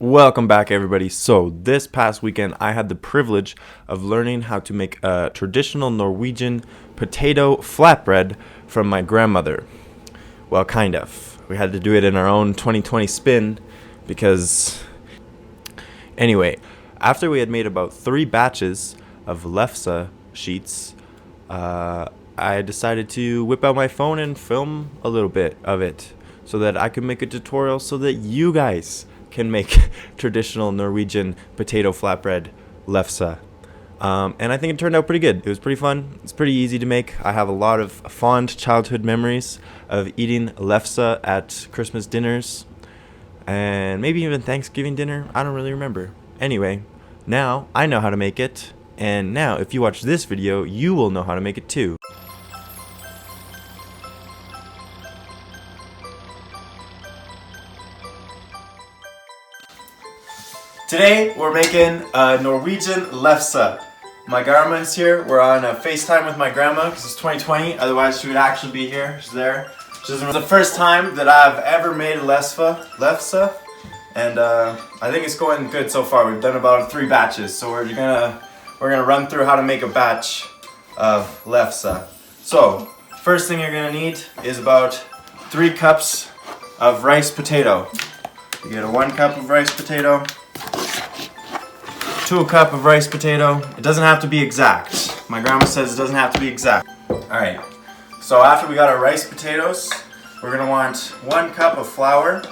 Welcome back, everybody. So this past weekend I had the privilege of learning how to make a traditional Norwegian potato flatbread from my grandmother. Well, kind of. We had to do it in our own 2020 spin because anyway, after we had made about 3 batches of Lefse sheets, I decided to whip out my phone and film a little bit of it so that I could make a tutorial so that you guys can make traditional Norwegian potato flatbread Lefse. And I think it turned out pretty good. It was pretty fun. It's pretty easy to make. I have a lot of fond childhood memories of eating Lefse at Christmas dinners and maybe even Thanksgiving dinner. I don't really remember. Anyway, now I know how to make it. And now if you watch this video, you will know how to make it too. Today we're making a Norwegian Lefse. My grandma is here. We're on a FaceTime with my grandma because it's 2020. Otherwise she would actually be here. She's there. It's the first time that I've ever made a Lefse, and I think it's going good so far. We've done about 3 batches, so we're gonna run through how to make a batch of Lefse. So first thing you're gonna need is about 3 cups of rice potato. You get a 1 cup of rice potato. 2 cup of rice potato. It doesn't have to be exact. My grandma says it doesn't have to be exact. Alright, so after we got our rice potatoes, we're going to want 1 cup of flour.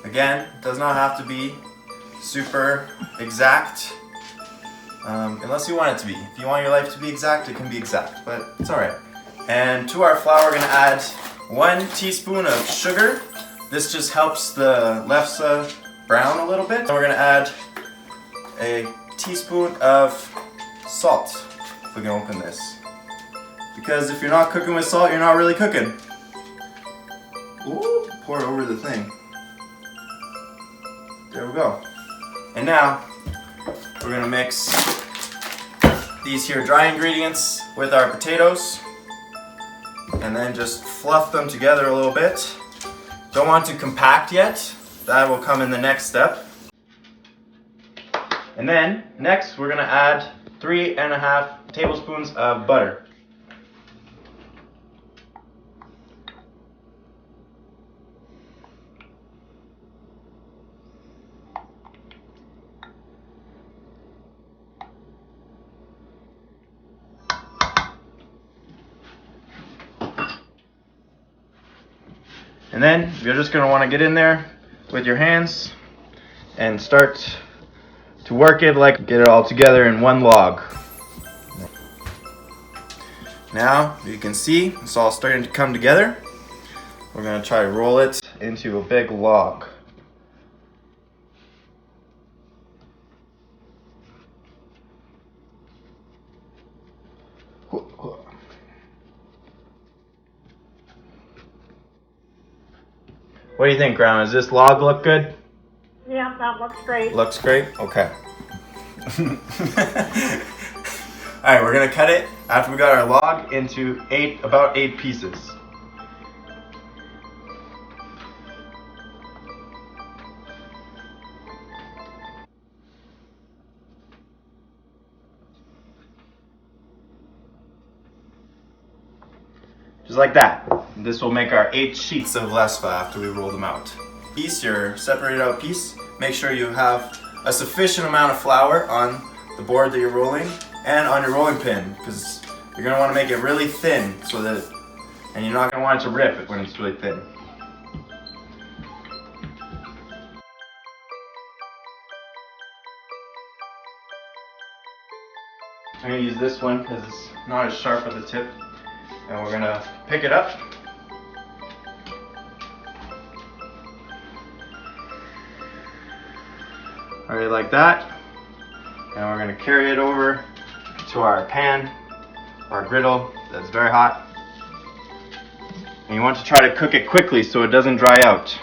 Again, it does not have to be super exact, unless you want it to be. If you want your life to be exact, it can be exact, but it's alright. And to our flour, we're going to add 1 teaspoon of sugar. This just helps the lefse brown a little bit. And we're going to add a teaspoon of salt, if we can open this. Because if you're not cooking with salt, you're not really cooking. Ooh, pour it over the thing. There we go. And now, we're gonna mix these here dry ingredients with our potatoes, and then just fluff them together a little bit. Don't want to compact yet. That will come in the next step. And then, next, we're going to add 3.5 tablespoons of butter. And then, you're just going to want to get in there with your hands and start to work it, like get it all together in one log. Now you can see it's all starting to come together. We're going to try to roll it into a big log. What do you think, Grandma? Does this log look good? Yeah, that looks great. Looks great? Okay. Alright, we're going to cut it, after we got our log, into about 8 pieces. Just like that. This will make our 8 sheets of Lefse after we roll them out. Your separated out piece, make sure you have a sufficient amount of flour on the board that you're rolling and on your rolling pin, because you're going to want to make it really thin and you're not going to want it to rip when it's really thin. I'm going to use this one because it's not as sharp at the tip, and we're going to pick it up. Alright, like that, and we're going to carry it over to our pan, our griddle that's very hot, and you want to try to cook it quickly so it doesn't dry out.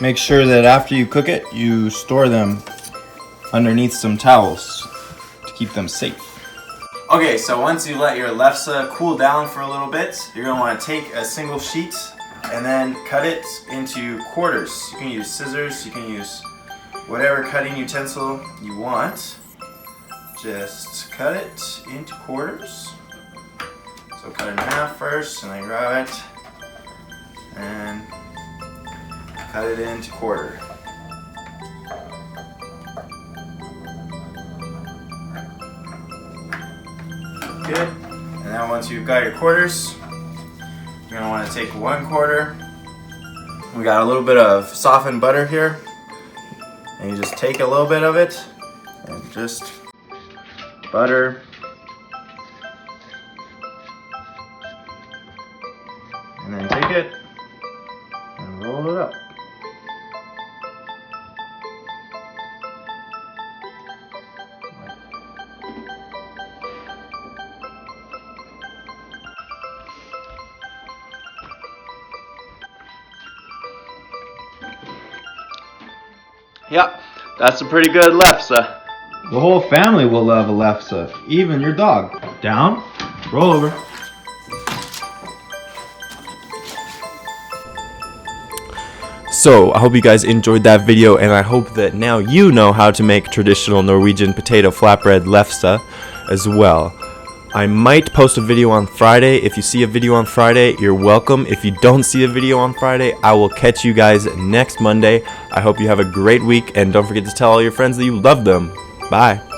Make sure that after you cook it, you store them underneath some towels to keep them safe. Okay, so once you let your lefse cool down for a little bit, you're going to want to take a single sheet and then cut it into quarters. You can use scissors, you can use whatever cutting utensil you want. Just cut it into quarters. So cut it in half first, and then grab it and cut it into quarter. Good. And then once you've got your quarters, you're going to want to take 1/4. We got a little bit of softened butter here. And you just take a little bit of it and just butter. And then take it and roll it up. Yep, that's a pretty good lefse. The whole family will love a lefse, even your dog. Down, roll over. So, I hope you guys enjoyed that video, and I hope that now you know how to make traditional Norwegian potato flatbread lefse as well. I might post a video on Friday. If you see a video on Friday, you're welcome. If you don't see a video on Friday, I will catch you guys next Monday. I hope you have a great week, and don't forget to tell all your friends that you love them. Bye.